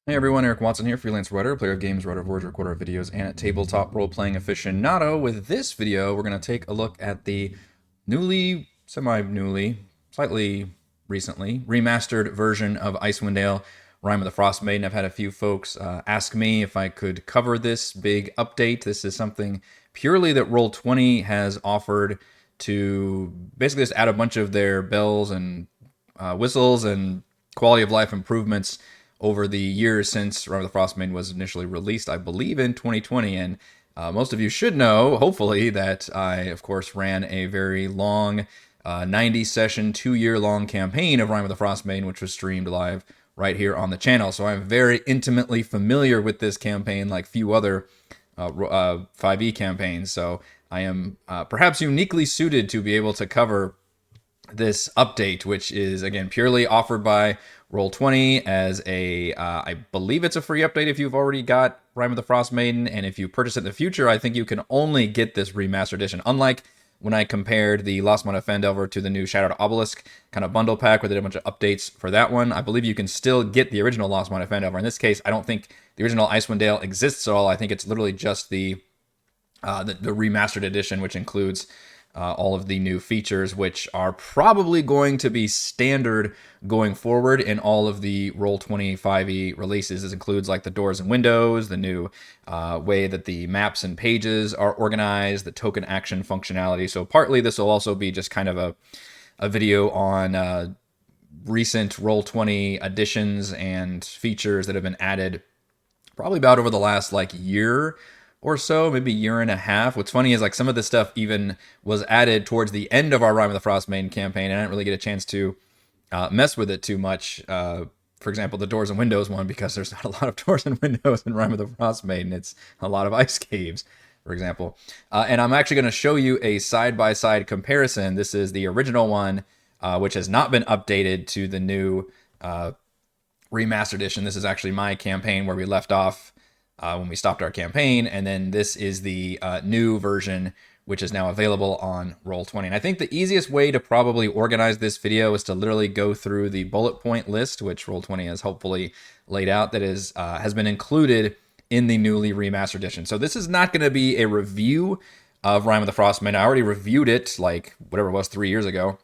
Hey everyone, Eric Watson here, freelance writer, player of games, writer of words, recorder of videos, and a tabletop role-playing aficionado. With this video, we're going to take a look at the newly, semi-newly, slightly recently, remastered version of Icewind Dale, Rime of the Frostmaiden. I've had a few folks ask me if I could cover this big update. This is something purely that Roll20 has offered to basically just add a bunch of their bells and whistles and quality of life improvements over the years since Rime of the Frostmaiden was initially released, I believe in 2020. And most of you should know, hopefully, that I, of course, ran a very long 90-session, 2-year-long campaign of Rime of the Frostmaiden, which was streamed live right here on the channel. So I'm very intimately familiar with this campaign like few other 5e campaigns. So I am perhaps uniquely suited to be able to cover this update, which is again purely offered by Roll20 as a, I believe it's a free update if you've already got Rime of the Frostmaiden, and if you purchase it in the future, I think you can only get this remastered edition. Unlike when I compared the Lost Mine of Phandelver to the new Shattered Obelisk kind of bundle pack where they did a bunch of updates for that one, I believe you can still get the original Lost Mine of Phandelver. In this case, I don't think the original Icewind Dale exists at all. I think it's literally just the remastered edition, which includes all of the new features, which are probably going to be standard going forward in all of the Roll20 5e releases. This includes like the doors and windows, the new way that the maps and pages are organized, the token action functionality. So partly this will also be just kind of a video on recent Roll20 additions and features that have been added probably about over the last like year or so, maybe a year and a half. What's funny is like some of this stuff even was added towards the end of our Rime of the Frostmaiden campaign, and I didn't really get a chance to mess with it too much. For example, the doors and windows one, because there's not a lot of doors and windows in Rime of the Frostmaiden. It's a lot of ice caves, for example. And I'm actually going to show you a side-by-side comparison. This is the original one, which has not been updated to the new remastered edition. This is actually my campaign where we left off when we stopped our campaign, and then this is the new version, which is now available on Roll20. And I think the easiest way to probably organize this video is to literally go through the bullet point list, which Roll20 has hopefully laid out, that is has been included in the newly remastered edition. So this is not going to be a review of Rime of the Frostmaiden. I already reviewed it like whatever it was 3 years ago.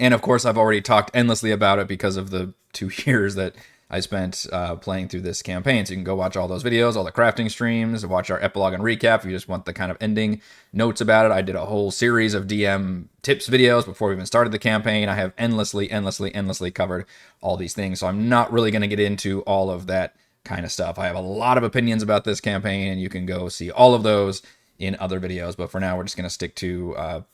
And of course, I've already talked endlessly about it because of the 2 years that I spent playing through this campaign. So you can go watch all those videos, all the crafting streams, watch our epilogue and recap if you just want the kind of ending notes about it. I did a whole series of DM tips videos before we even started the campaign. I have endlessly covered all these things. So I'm not really going to get into all of that kind of stuff. I have a lot of opinions about this campaign, and you can go see all of those in other videos. But for now, we're just going to stick to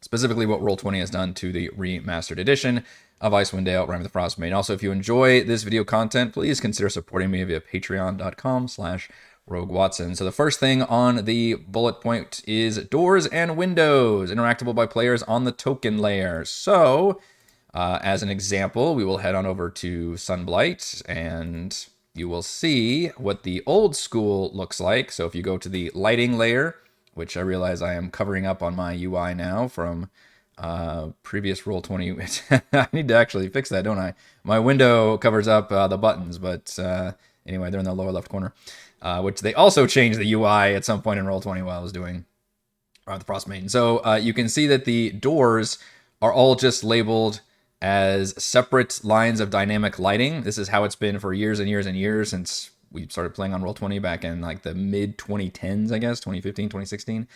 specifically what Roll20 has done to the remastered edition of Icewind Dale, Rime of the Frostmaiden. Also, if you enjoy this video content, please consider supporting me via patreon.com/RogueWatson. So the first thing on the bullet point is doors and windows, interactable by players on the token layer. So, as an example, we will head on over to Sunblight, and you will see what the old school looks like. So if you go to the lighting layer, which I realize I am covering up on my UI now from previous Roll20. I need to actually fix that, don't I? My window covers up the buttons, but anyway, they're in the lower left corner, which they also changed the UI at some point in Roll20 while I was doing the Frostmaiden. So you can see that the doors are all just labeled as separate lines of dynamic lighting. This is how it's been for years and years and years since we started playing on Roll20 back in like the mid 2010s, I guess, 2015, 2016.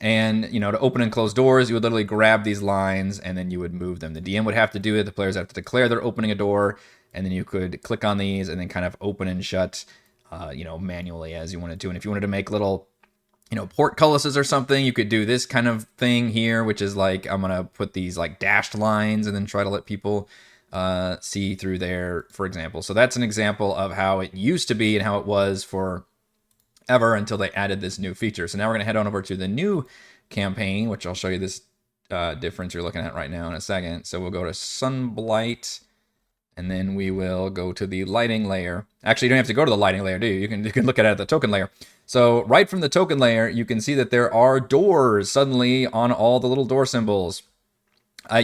And, you know, to open and close doors, you would literally grab these lines and then you would move them. The DM would have to do it. The players have to declare they're opening a door, and then you could click on these and then kind of open and shut, manually as you wanted to. And if you wanted to make little, portcullises or something, you could do this kind of thing here, which is like, I'm going to put these like dashed lines and then try to let people see through there, for example. So that's an example of how it used to be and how it was for ever until they added this new feature. So now we're going to head on over to the new campaign, which I'll show you this difference you're looking at right now in a second. So we'll go to Sunblight, and then we will go to the lighting layer. Actually, you don't have to go to the lighting layer, do you? You can look at it at the token layer. So right from the token layer, you can see that there are doors suddenly on all the little door symbols.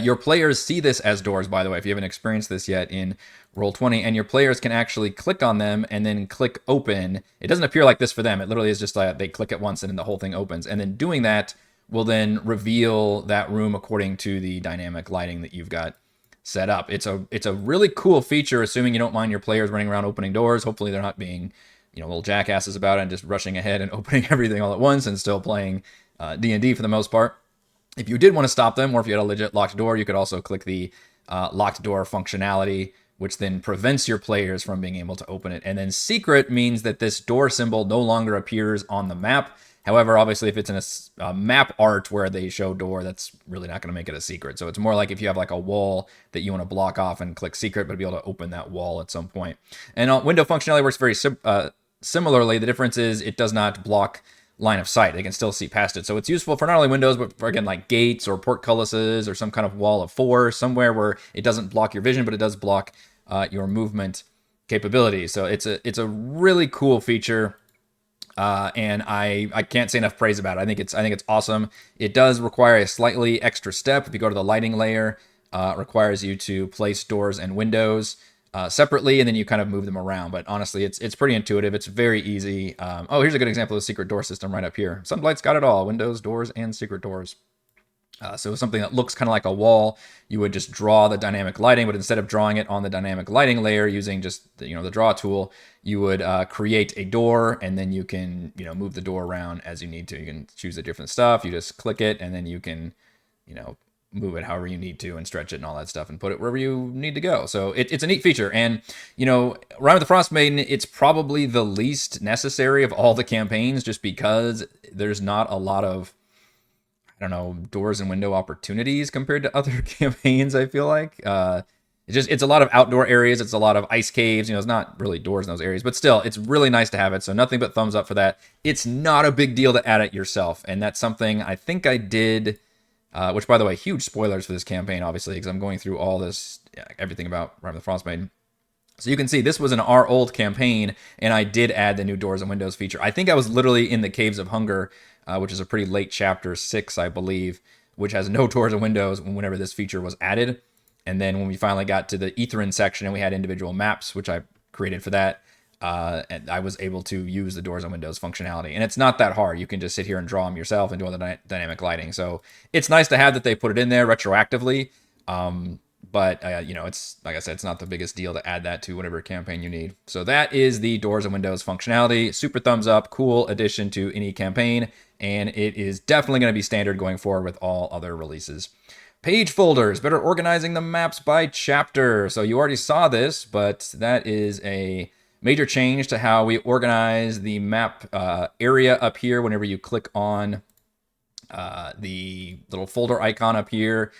Your players see this as doors, by the way, if you haven't experienced this yet in Roll20, and your players can actually click on them and then click open. It doesn't appear like this for them. It literally is just like they click it once and then the whole thing opens. And then doing that will then reveal that room according to the dynamic lighting that you've got set up. It's a really cool feature, assuming you don't mind your players running around opening doors. Hopefully they're not being, little jackasses about it and just rushing ahead and opening everything all at once and still playing D&D for the most part. If you did want to stop them, or if you had a legit locked door, you could also click the locked door functionality, which then prevents your players from being able to open it. And then secret means that this door symbol no longer appears on the map. However, obviously, if it's in a map art where they show door, that's really not going to make it a secret. So it's more like if you have like a wall that you want to block off and click secret, but be able to open that wall at some point. And window functionality works very similarly. The difference is it does not block line of sight. They can still see past it. So it's useful for not only windows, but for, again, like gates or portcullises or some kind of wall of force, somewhere where it doesn't block your vision, but it does block your movement capabilities. So it's a really cool feature. And I can't say enough praise about it. I think it's awesome. It does require a slightly extra step. If you go to the lighting layer, it requires you to place doors and windows separately, and then you kind of move them around. But honestly, it's pretty intuitive. It's very easy. Oh, here's a good example of the secret door system right up here. Sunlight's got it all: windows, doors, and secret doors. So something that looks kind of like a wall, you would just draw the dynamic lighting, but instead of drawing it on the dynamic lighting layer using just the draw tool, you would create a door, and then you can move the door around as you need to. You can choose the different stuff. You just click it, and then you can move it however you need to and stretch it and all that stuff and put it wherever you need to go. So it's a neat feature. And, Rime of the Frostmaiden, it's probably the least necessary of all the campaigns just because there's not a lot of, doors and window opportunities compared to other campaigns, I feel like. It's a lot of outdoor areas. It's a lot of ice caves. It's not really doors in those areas, but still, it's really nice to have it. So nothing but thumbs up for that. It's not a big deal to add it yourself. And that's something I think I did, which, by the way, huge spoilers for this campaign, obviously, because I'm going through all this, everything about Rime of the Frostmaiden. So you can see this was in our old campaign, and I did add the new doors and windows feature. I think I was literally in the Caves of Hunger, which is a pretty late chapter 6, I believe, which has no doors and windows whenever this feature was added. And then when we finally got to the Etherin section and we had individual maps, which I created for that, and I was able to use the doors and windows functionality. And it's not that hard. You can just sit here and draw them yourself and do all the dynamic lighting. So it's nice to have that they put it in there retroactively. But it's like I said, it's not the biggest deal to add that to whatever campaign you need. So that is the doors and windows functionality. Super thumbs up, cool addition to any campaign, and it is definitely going to be standard going forward with all other releases. Page folders, better organizing the maps by chapter. So you already saw this, but that is a major change to how we organize the map area up here. Whenever you click on the little folder icon up here,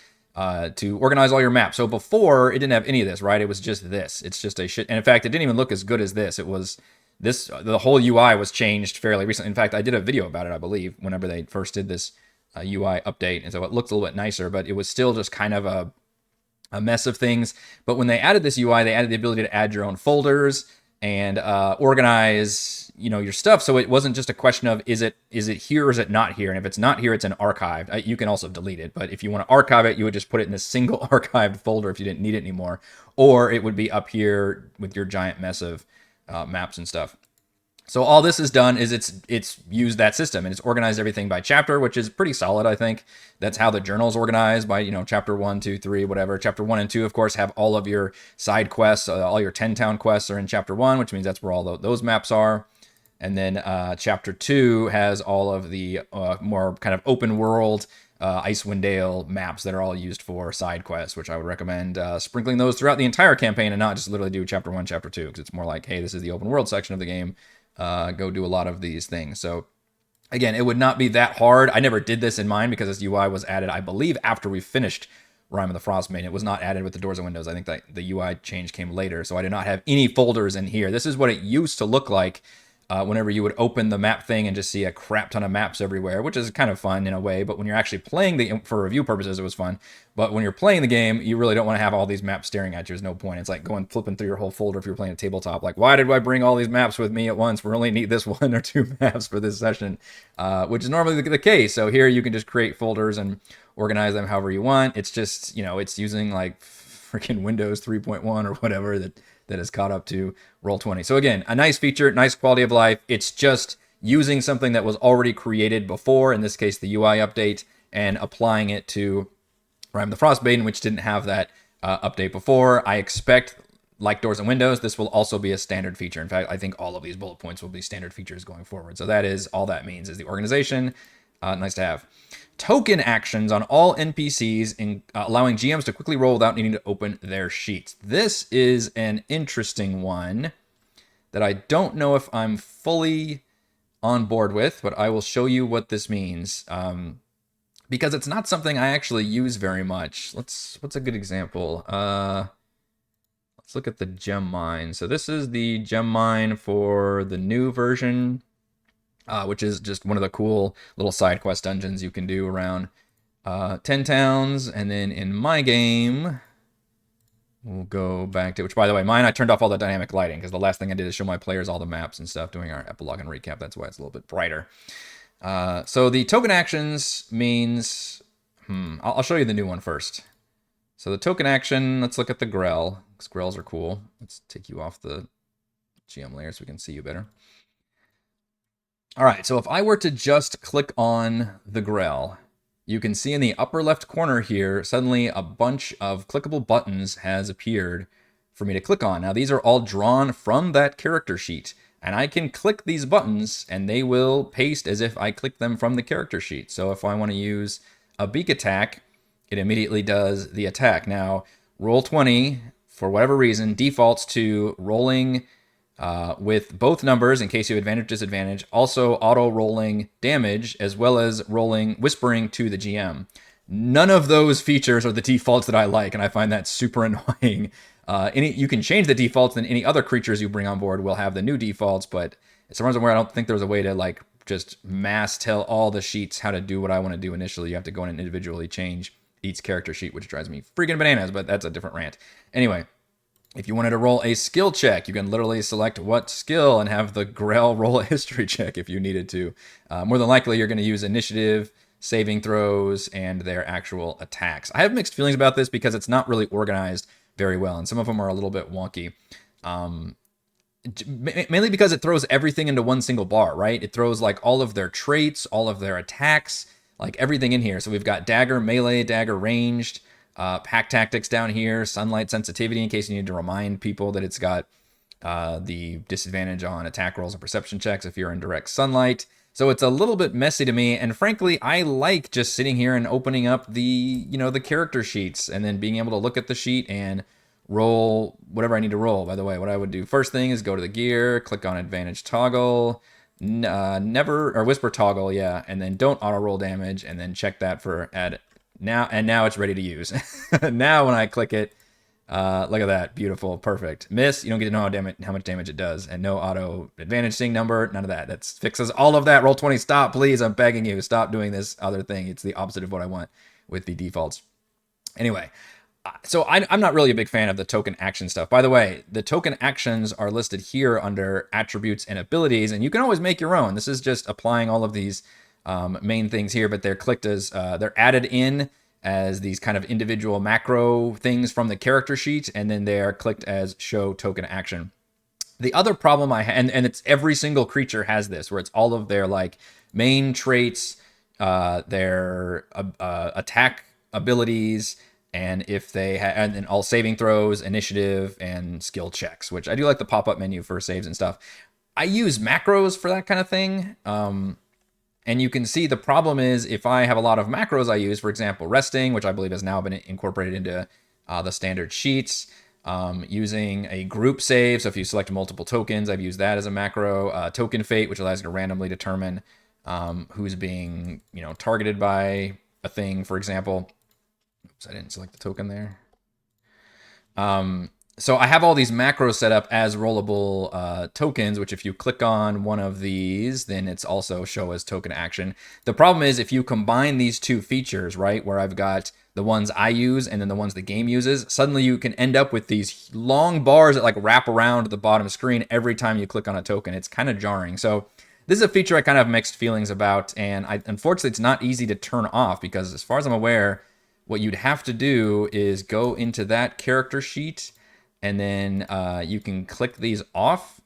to organize all your maps. So before, it didn't have any of this, right? It was just this. It's just a shit. And in fact, it didn't even look as good as this. It was this, the whole UI was changed fairly recently. In fact, I did a video about it, I believe, whenever they first did this UI update. And so it looked a little bit nicer, but it was still just kind of a mess of things. But when they added this UI, they added the ability to add your own folders and organize your stuff. So it wasn't just a question of is it here or is it not here? And if it's not here, it's an archived. You can also delete it, but if you want to archive it, you would just put it in a single archived folder if you didn't need it anymore, or it would be up here with your giant mess of maps and stuff. So all this has done is it's used that system, and it's organized everything by chapter, which is pretty solid, I think. That's how the journal's organized by, chapter 1, 2, 3, whatever. Chapter 1 and 2, of course, have all of your side quests. All your 10-town quests are in chapter 1, which means that's where all those maps are. And then chapter 2 has all of the more kind of open world Icewind Dale maps that are all used for side quests, which I would recommend sprinkling those throughout the entire campaign and not just literally do chapter 1, chapter 2, because it's more like, hey, this is the open world section of the game. Go do a lot of these things. So again, it would not be that hard. I never did this in mine because this UI was added, I believe, after we finished Rime of the Frostmaiden. It was not added with the doors and windows. I think that the UI change came later, so I did not have any folders in here. This is what it used to look like whenever you would open the map thing and just see a crap ton of maps everywhere, which is kind of fun in a way. But when you're actually playing the for review purposes, it was fun. But when you're playing the game, you really don't want to have all these maps staring at you. There's no point. It's like going flipping through your whole folder if you're playing a tabletop. Like, why did I bring all these maps with me at once? We only need this one or two maps for this session, which is normally the case. So here you can just create folders and organize them however you want. It's just, it's using like freaking Windows 3.1 or whatever that is caught up to Roll20. So again, a nice feature, nice quality of life. It's just using something that was already created before, in this case, the UI update, and applying it to Rime the Frostmaiden, which didn't have that update before. I expect, like doors and windows, this will also be a standard feature. In fact, I think all of these bullet points will be standard features going forward. So that is all that means, is the organization. Nice to have. Token actions on all NPCs, allowing GMs to quickly roll without needing to open their sheets. This is an interesting one that I don't know if I'm fully on board with, but I will show you what this means. Because it's not something I actually use very much. What's a good example? Let's look at the gem mine. So this is the gem mine for the new version, which is just one of the cool little side quest dungeons you can do around 10 towns. And then in my game, we'll go back to, which by the way, mine, I turned off all the dynamic lighting because the last thing I did is show my players all the maps and stuff doing our epilogue and recap. That's why it's a little bit brighter. So the token actions means, I'll show you the new one first. So the token action, let's look at the Grell, because Grells are cool. Let's take you off the GM layer so we can see you better. All right, so if I were to just click on the Grell, you can see in the upper left corner here, suddenly a bunch of clickable buttons has appeared for me to click on. Now, these are all drawn from that character sheet, and I can click these buttons and they will paste as if I click them from the character sheet. So if I want to use a beak attack, it immediately does the attack. Now, Roll20, for whatever reason, defaults to rolling with both numbers in case you have advantage, disadvantage, also auto-rolling damage, as well as whispering to the GM. None of those features are the defaults that I like, and I find that super annoying. You can change the defaults, and any other creatures you bring on board will have the new defaults, but as far as I'm aware, I don't think there's a way to like just mass tell all the sheets how to do what I want to do initially. You have to go in and individually change each character sheet, which drives me freaking bananas, but that's a different rant. Anyway, if you wanted to roll a skill check, you can literally select what skill and have the Grell roll a history check if you needed to. More than likely, you're going to use initiative, saving throws, and their actual attacks. I have mixed feelings about this because it's not really organized very well, and some of them are a little bit wonky. Mainly because it throws everything into one single bar, right? It throws like all of their traits, all of their attacks, like everything in here. So we've got dagger, melee, dagger, ranged, pack tactics down here, sunlight sensitivity in case you need to remind people that it's got the disadvantage on attack rolls and perception checks if you're in direct sunlight. So it's a little bit messy to me, and frankly, I like just sitting here and opening up the character sheets and then being able to look at the sheet and roll whatever I need to roll. By the way, what I would do first thing is go to the gear, click on advantage toggle, whisper toggle, yeah, and then don't auto roll damage, and then check that for add now, and now it's ready to use. Now when I click it, look at that, beautiful, perfect. Miss, you don't get to know how much damage it does, and no auto advantage sing number, none of that. That fixes all of that. Roll20, stop, please, I'm begging you, stop doing this other thing. It's the opposite of what I want with the defaults. Anyway, so I'm not really a big fan of the token action stuff. By the way, the token actions are listed here under attributes and abilities, and you can always make your own. This is just applying all of these main things here, but they're clicked as, they're added in as these kind of individual macro things from the character sheet, and then they are clicked as show token action. The other problem I have, and it's every single creature has this, where it's all of their like main traits, their attack abilities, and if they and then all saving throws, initiative, and skill checks, which I do like the pop-up menu for saves and stuff. I use macros for that kind of thing. And you can see the problem is if I have a lot of macros I use, for example, resting, which I believe has now been incorporated into the standard sheets, using a group save. So if you select multiple tokens, I've used that as a macro. Token fate, which allows you to randomly determine who's being targeted by a thing, for example. Oops, I didn't select the token there. So I have all these macros set up as rollable tokens, which if you click on one of these, then it's also show as token action. The problem is if you combine these two features, right, where I've got the ones I use and then the ones the game uses, suddenly you can end up with these long bars that like wrap around the bottom screen every time you click on a token. It's kind of jarring. So this is a feature I kind of have mixed feelings about, and unfortunately it's not easy to turn off because as far as I'm aware, what you'd have to do is go into that character sheet and then you can click these off.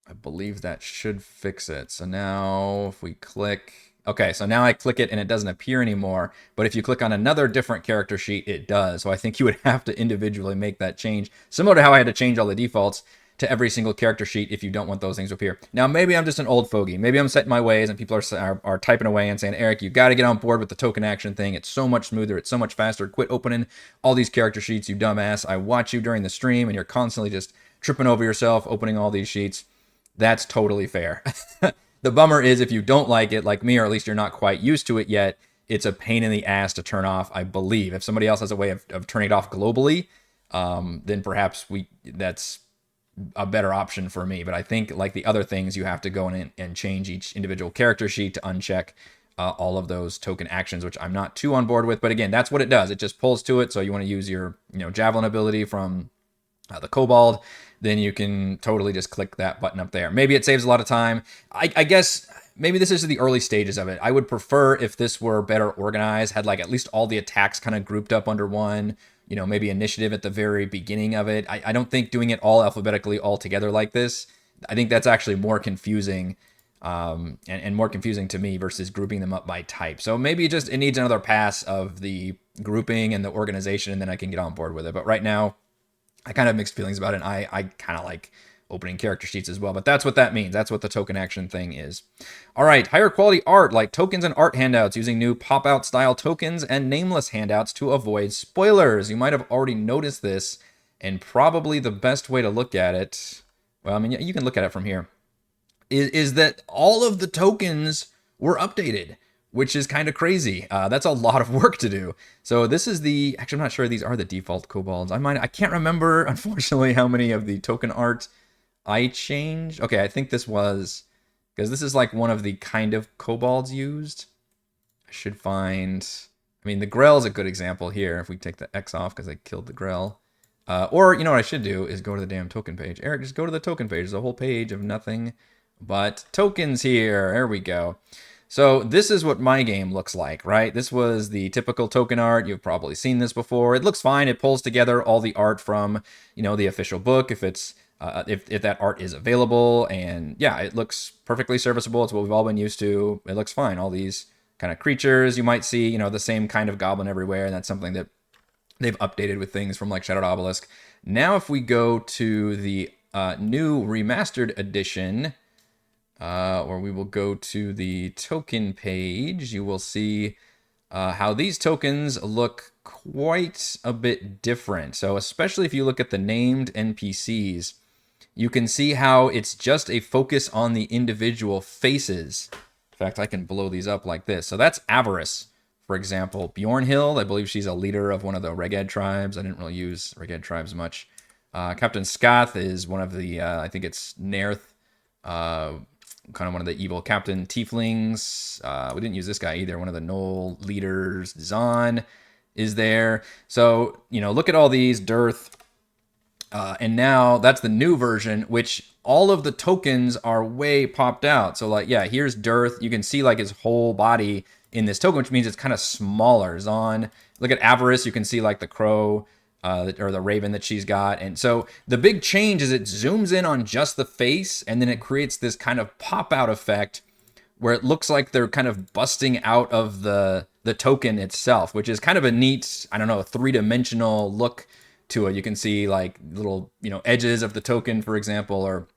I believe that should fix it. So now if we click, okay, so now I click it and it doesn't appear anymore. But if you click on another different character sheet, it does. So I think you would have to individually make that change, similar to how I had to change all the defaults to every single character sheet if you don't want those things to appear. Now, maybe I'm just an old fogey. Maybe I'm set in my ways and people are typing away and saying, Eric, you got to get on board with the token action thing. It's so much smoother. It's so much faster. Quit opening all these character sheets, you dumbass. I watch you during the stream and you're constantly just tripping over yourself, opening all these sheets. That's totally fair. The bummer is if you don't like it, like me, or at least you're not quite used to it yet, it's a pain in the ass to turn off, I believe. If somebody else has a way of turning it off globally, then perhaps that's a better option for me. But I think like the other things, you have to go in and change each individual character sheet to uncheck all of those token actions, which I'm not too on board with. But again, that's what it does. It just pulls to it. So you want to use your javelin ability from the kobold, then you can totally just click that button up there. Maybe it saves a lot of time. I guess maybe this is the early stages of it. I would prefer if this were better organized, had like at least all the attacks kind of grouped up under one, maybe initiative at the very beginning of it. I don't think doing it all alphabetically all together like this, I think that's actually more confusing and more confusing to me versus grouping them up by type. So maybe it needs another pass of the grouping and the organization, and then I can get on board with it. But right now, I kind of have mixed feelings about it, and I kind of like opening character sheets as well, but that's what that means. That's what the token action thing is. All right, higher quality art like tokens and art handouts using new pop-out style tokens and nameless handouts to avoid spoilers. You might have already noticed this, and probably the best way to look at it, well, I mean, you can look at it from here, is that all of the tokens were updated, which is kind of crazy. That's a lot of work to do. So this is actually, I'm not sure these are the default kobolds. I can't remember, unfortunately, how many of the token art I changed. Okay, I think this was, because this is like one of the kind of kobolds used. I should find, I mean, the Grell's a good example here. If we take the X off because I killed the Grell. Or, what I should do is go to the damn token page. Eric, just go to the token page. There's a whole page of nothing but tokens here. There we go. So this is what my game looks like, right? This was the typical token art. You've probably seen this before. It looks fine. It pulls together all the art from, the official book, if it's if that art is available. And yeah, it looks perfectly serviceable. It's what we've all been used to. It looks fine. All these kind of creatures you might see, the same kind of goblin everywhere. And that's something that they've updated with things from like Shadowed Obelisk. Now, if we go to the new remastered edition, or we will go to the token page, you will see how these tokens look quite a bit different. So especially if you look at the named NPCs, you can see how it's just a focus on the individual faces. In fact, I can blow these up like this. So that's Avarice, for example. Bjornhild, I believe she's a leader of one of the Reged tribes. I didn't really use Reged tribes much. Captain Skath is one of the, I think it's Nerth, kind of one of the evil Captain Tieflings. We didn't use this guy either. One of the Knoll leaders, Zahn, is there. So, look at all these, Dearth. And now that's the new version, which all of the tokens are way popped out. So like, yeah, here's Dearth. You can see like his whole body in this token, which means it's kind of smaller. Zahn, look at Avarice. You can see like the crow or the raven that she's got. And so the big change is it zooms in on just the face, and then it creates this kind of pop out effect where it looks like they're kind of busting out of the token itself, which is kind of a neat, I don't know, three-dimensional look to it. You can see like little, edges of the token, for example, or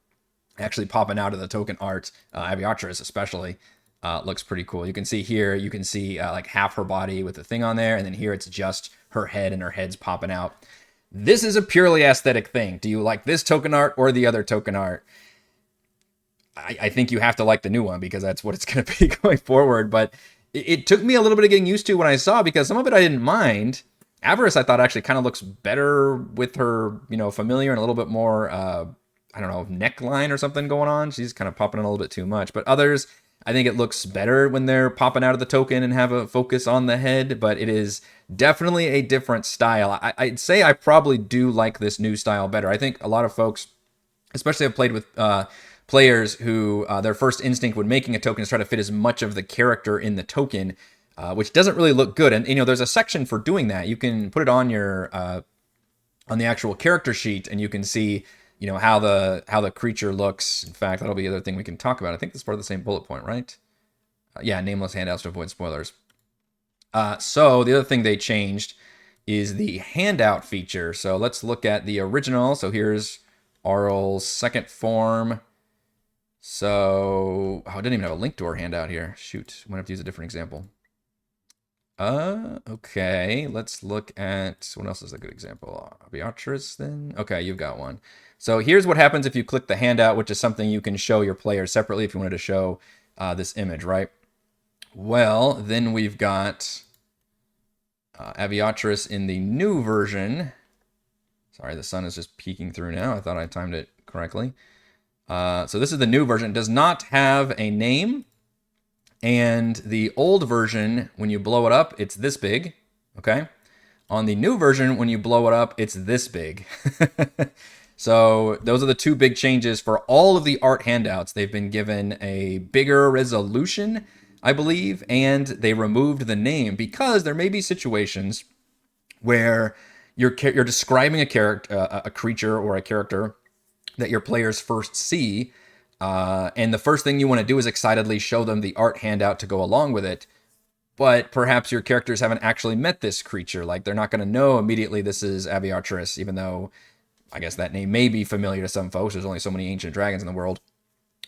actually popping out of the token art. Aviatris especially looks pretty cool. You can see here, like half her body with the thing on there, and then here it's just her head, and her head's popping out. This is a purely aesthetic thing. Do you like this token art or the other token art? I think you have to like the new one because that's what it's going to be going forward. But it took me a little bit of getting used to when I saw, because some of it I didn't mind. Avarice, I thought actually kind of looks better with her, familiar and a little bit more, I don't know, neckline or something going on. She's kind of popping in a little bit too much. But others, I think it looks better when they're popping out of the token and have a focus on the head. But it is definitely a different style. I'd say I probably do like this new style better. I think a lot of folks, especially I've played with players who their first instinct when making a token is try to fit as much of the character in the token, which doesn't really look good. And there's a section for doing that. You can put it on your on the actual character sheet, and you can see how the creature looks. In fact, that'll be the other thing we can talk about. I think this is part of the same bullet point, right? Yeah, nameless handouts to avoid spoilers. So the other thing they changed is the handout feature. So let's look at the original. So here's Arl's second form. So, I didn't even have a link to our handout here. Shoot, I'm gonna have to use a different example. Okay, let's look at, what else is a good example? Beatrice then? Okay, you've got one. So here's what happens if you click the handout, which is something you can show your players separately if you wanted to show this image, right? Well, then we've got Aviatrix in the new version. Sorry, the sun is just peeking through now. I thought I timed it correctly. So this is the new version. It does not have a name. And the old version, when you blow it up, it's this big. Okay. On the new version, when you blow it up, it's this big. So those are the two big changes for all of the art handouts. They've been given a bigger resolution, I believe, and they removed the name because there may be situations where you're describing a character, a creature or a character that your players first see, and the first thing you want to do is excitedly show them the art handout to go along with it. But perhaps your characters haven't actually met this creature. Like, they're not going to know immediately this is Aviatrix, even though I guess that name may be familiar to some folks. There's only so many ancient dragons in the world.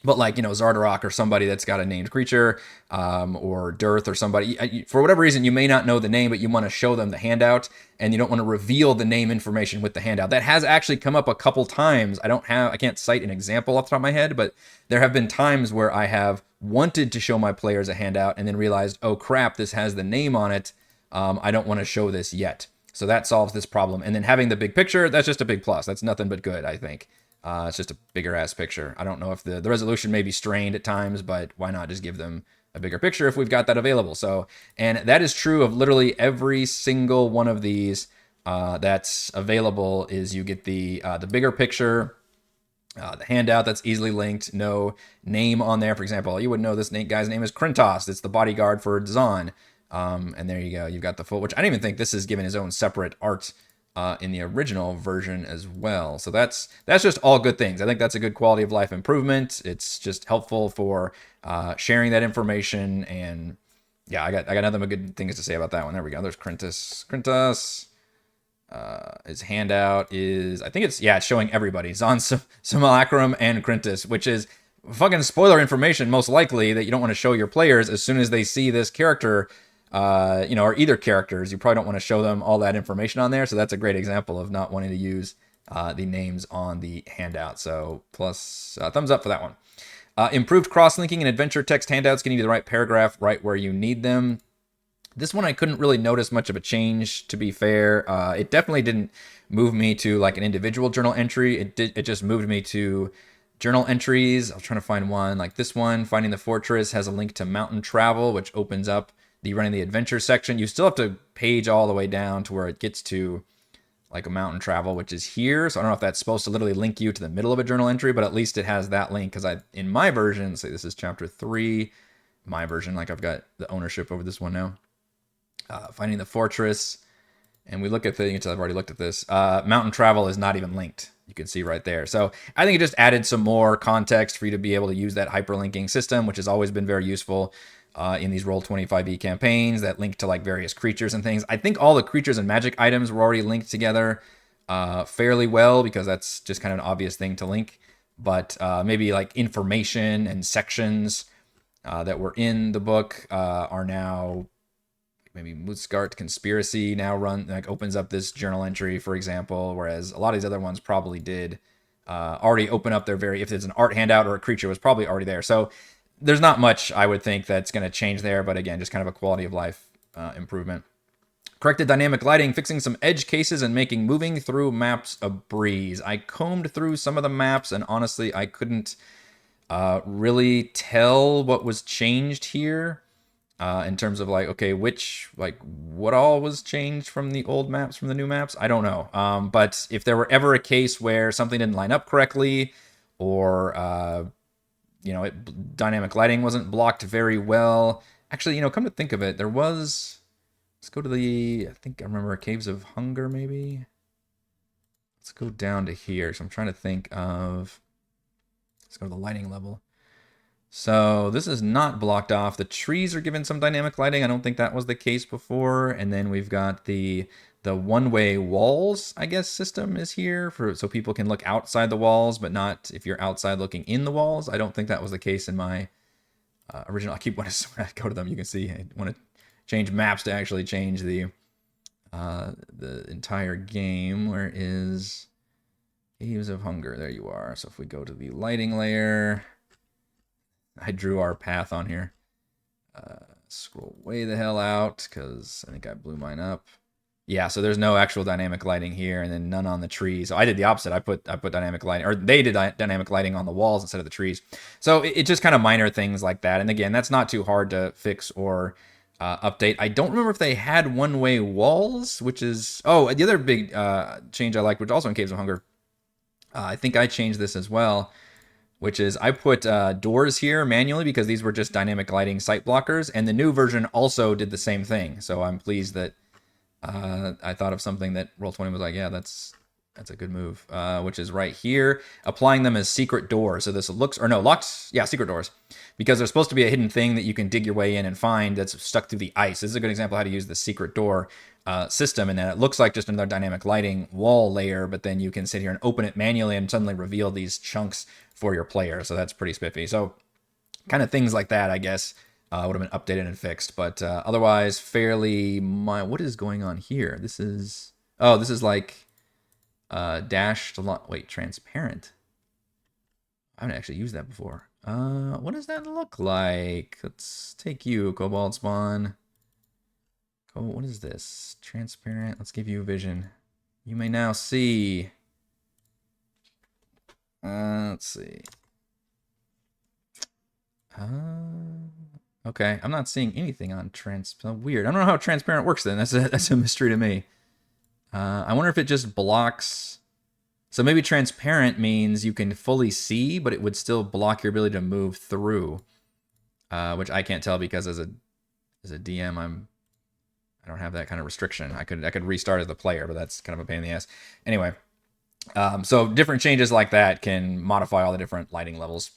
But like, Zardarok or somebody that's got a named creature, or Dearth or somebody, for whatever reason, you may not know the name, but you want to show them the handout, and you don't want to reveal the name information with the handout. That has actually come up a couple times. I can't cite an example off the top of my head, but there have been times where I have wanted to show my players a handout and then realized, oh crap, this has the name on it. I don't want to show this yet. So that solves this problem. And then having the big picture, that's just a big plus. That's nothing but good, I think. It's just a bigger ass picture. I don't know if the resolution may be strained at times, but why not just give them a bigger picture if we've got that available? So, and that is true of literally every single one of these that's available. Is you get the bigger picture, the handout that's easily linked, no name on there. For example, you would know this guy's name is Krintos. It's the bodyguard for Zahn. And there you go. You've got the full, which I don't even think this is given his own separate art in the original version as well. So that's just all good things. I think that's a good quality of life improvement. It's just helpful for sharing that information. And yeah, I got nothing but good things to say about that one. There we go. There's Krintos. His handout is, I think it's showing everybody. Zahn, Simulacrum, and Krintos, which is fucking spoiler information, most likely, that you don't want to show your players as soon as they see this character, or either characters. You probably don't want to show them all that information on there. So that's a great example of not wanting to use the names on the handout. So plus thumbs up for that one. Improved cross-linking and adventure text handouts, getting you the right paragraph right where you need them. This one I couldn't really notice much of a change, to be fair. It definitely didn't move me to like an individual journal entry. It just moved me to journal entries. I was trying to find one like this one. Finding the Fortress has a link to mountain travel, which opens up the running the adventure section. You still have to page all the way down to where it gets to like a mountain travel, which is here. So I don't know if that's supposed to literally link you to the middle of a journal entry, but at least it has that link. Because in my version, say this is chapter 3, my version, like I've got the ownership over this one now. Finding the Fortress, and we look at things. I've already looked at this. Mountain travel is not even linked. You can see right there. So I think it just added some more context for you to be able to use that hyperlinking system, which has always been very useful in these Roll20 5e campaigns that link to like various creatures and things. I think all the creatures and magic items were already linked together fairly well, because that's just kind of an obvious thing to link. But maybe like information and sections that were in the book are now, maybe Mutzgart Conspiracy now opens up this journal entry, for example, whereas a lot of these other ones probably did already open up if it's an art handout or a creature was probably already there. So there's not much I would think that's going to change there, but again, just kind of a quality of life improvement. Corrected dynamic lighting, fixing some edge cases, and making moving through maps a breeze. I combed through some of the maps, and honestly, I couldn't really tell what was changed here in terms of like, okay, what all was changed from the old maps, from the new maps? I don't know. But if there were ever a case where something didn't line up correctly, or dynamic lighting wasn't blocked very well. Actually, come to think of it, there was. Let's go to I think I remember Caves of Hunger, maybe. Let's go down to here. So I'm trying to think of. Let's go to the lighting level. So this is not blocked off. The trees are given some dynamic lighting. I don't think that was the case before. And then we've got the one-way walls, I guess, system is here so people can look outside the walls, but not if you're outside looking in the walls. I don't think that was the case in my original. I keep when I go to them, you can see I want to change maps to actually change the entire game. Where is Caves of Hunger? There you are. So if we go to the lighting layer, I drew our path on here. Scroll way the hell out because I think I blew mine up. Yeah, so there's no actual dynamic lighting here, and then none on the trees. So I did the opposite. I put dynamic lighting, or they did dynamic lighting on the walls instead of the trees. So it's just kind of minor things like that. And again, that's not too hard to fix or update. I don't remember if they had one-way walls, which is the other big change I liked, which also in Caves of Hunger. I think I changed this as well, which is I put doors here manually because these were just dynamic lighting sight blockers, and the new version also did the same thing. So I'm pleased that I thought of something that Roll20 was like, yeah, that's a good move, which is right here, applying them as secret doors. So this looks, or no, locked, yeah, secret doors, because there's supposed to be a hidden thing that you can dig your way in and find that's stuck through the ice. This is a good example of how to use the secret door system, and then it looks like just another dynamic lighting wall layer, but then you can sit here and open it manually and suddenly reveal these chunks for your player. So that's pretty spiffy. So kind of things like that, I guess, would have been updated and fixed, but otherwise fairly what is going on here? This is like dashed transparent. I haven't actually used that before. What does that look like? Let's take you, Cobalt Spawn. Oh, what is this? Transparent. Let's give you vision. You may now see. Let's see. Okay, I'm not seeing anything on weird. I don't know how transparent works then. That's a mystery to me. I wonder if it just blocks. So maybe transparent means you can fully see, but it would still block your ability to move through, which I can't tell because as a DM, I don't have that kind of restriction. I could restart as the player, but that's kind of a pain in the ass. Anyway, so different changes like that can modify all the different lighting levels.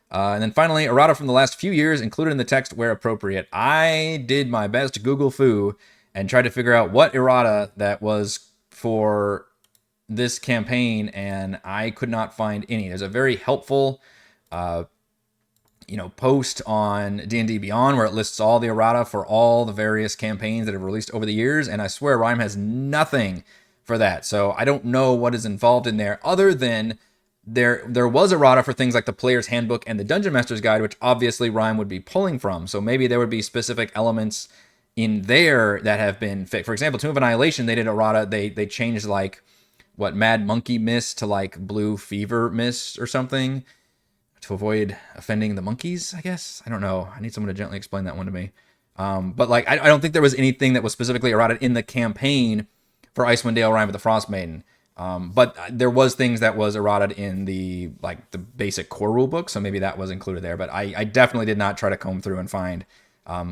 And then finally, errata from the last few years included in the text where appropriate. I did my best to Google foo and tried to figure out what errata that was for this campaign, and I could not find any. There's a very helpful post on D&D Beyond where it lists all the errata for all the various campaigns that have released over the years, and I swear Rime has nothing for that. So I don't know what is involved in there other than there was errata for things like the Player's Handbook and the Dungeon Master's Guide, which obviously Rime would be pulling from. So maybe there would be specific elements in there that have been fixed. For example, Tomb of Annihilation, they did errata. They changed like Mad Monkey Mist to like Blue Fever Mist or something to avoid offending the monkeys, I guess. I don't know. I need someone to gently explain that one to me. But like, I don't think there was anything that was specifically errata in the campaign for Icewind Dale Rime with the Frostmaiden. But there was things that was errata in the basic core rulebook, so maybe that was included there. But I definitely did not try to comb through and find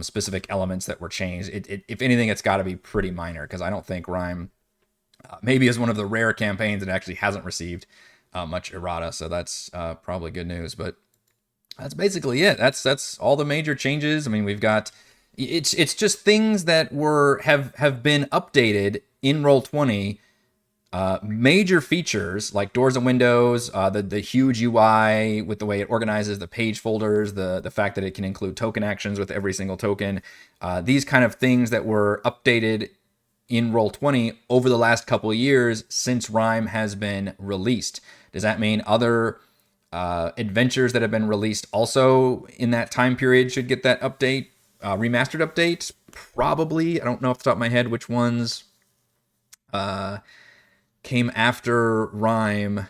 specific elements that were changed. If anything, it's got to be pretty minor, because I don't think Rime maybe is one of the rare campaigns that actually hasn't received much errata. So that's probably good news. But that's basically it. That's all the major changes. I mean, we've got it's just things that have been updated in Roll20. Major features like doors and windows, the huge UI with the way it organizes the page folders, the fact that it can include token actions with every single token, these kind of things that were updated in Roll20 over the last couple of years since Rime has been released. Does that mean other adventures that have been released also in that time period should get that update? remastered update, probably. I don't know off the top of my head which ones came after Rime.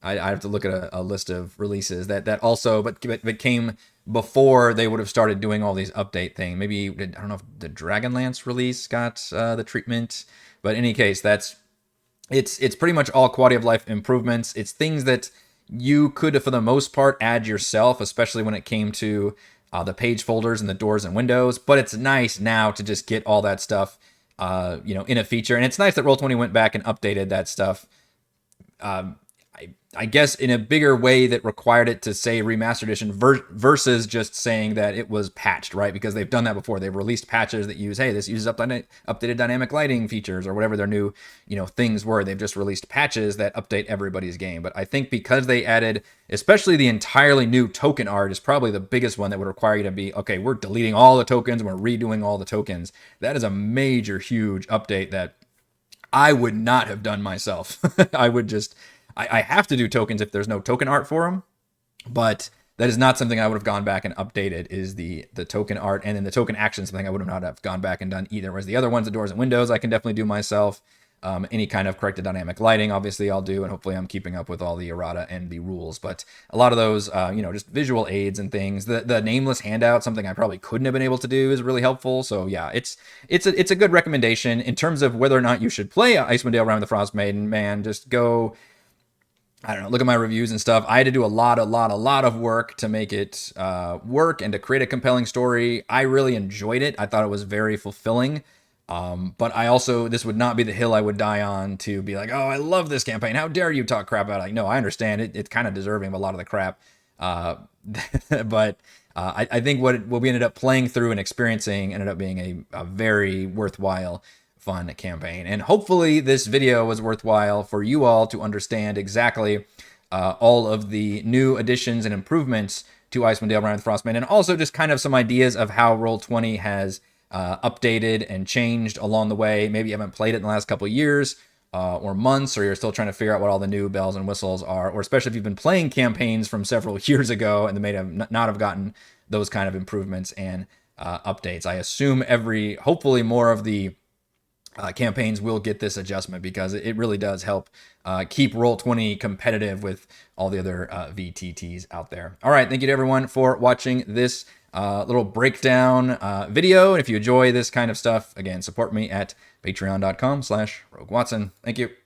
I have to look at a list of releases that also, but came before they would have started doing all these update things. Maybe, I don't know if the Dragonlance release got the treatment, but in any case, it's pretty much all quality of life improvements. It's things that you could, for the most part, add yourself, especially when it came to the page folders and the doors and windows. But it's nice now to just get all that stuff, in a feature. And it's nice that Roll20 went back and updated that stuff. I guess in a bigger way that required it to say remastered edition versus just saying that it was patched, right? Because they've done that before. They've released patches that use, hey, this uses updated dynamic lighting features or whatever their new, things were. They've just released patches that update everybody's game. But I think because they added, especially the entirely new token art is probably the biggest one that would require you to be, okay, we're deleting all the tokens, we're redoing all the tokens. That is a major, huge update that I would not have done myself. I have to do tokens if there's no token art for them, but that is not something I would have gone back and updated, is the token art, and then the token action, something I would not have gone back and done either. Whereas the other ones, the doors and windows, I can definitely do myself. Any kind of corrected dynamic lighting, obviously I'll do, and hopefully I'm keeping up with all the errata and the rules. But a lot of those, just visual aids and things. The nameless handout, something I probably couldn't have been able to do, is really helpful. So yeah, it's a good recommendation in terms of whether or not you should play Icewind Dale Rime the Frostmaiden. Man, just go. I don't know, look at my reviews and stuff. I had to do a lot of work to make it work and to create a compelling story. I really enjoyed it. I thought it was very fulfilling. But I also, this would not be the hill I would die on to be like, oh, I love this campaign. How dare you talk crap about it? Like, no, I understand it. It's kind of deserving of a lot of the crap. But I think what we ended up playing through and experiencing ended up being a very worthwhile, fun campaign. And hopefully this video was worthwhile for you all to understand exactly all of the new additions and improvements to Icewind Dale Rime the Frostmaiden, and also just kind of some ideas of how Roll20 has updated and changed along the way. Maybe you haven't played it in the last couple of years or months, or you're still trying to figure out what all the new bells and whistles are, or especially if you've been playing campaigns from several years ago and they may have not have gotten those kind of improvements and updates. I assume hopefully more of the campaigns will get this adjustment, because it really does help keep Roll20 competitive with all the other VTTs out there. All right, thank you to everyone for watching this little breakdown video. And if you enjoy this kind of stuff, again, support me at patreon.com/RogueWatson. Thank you.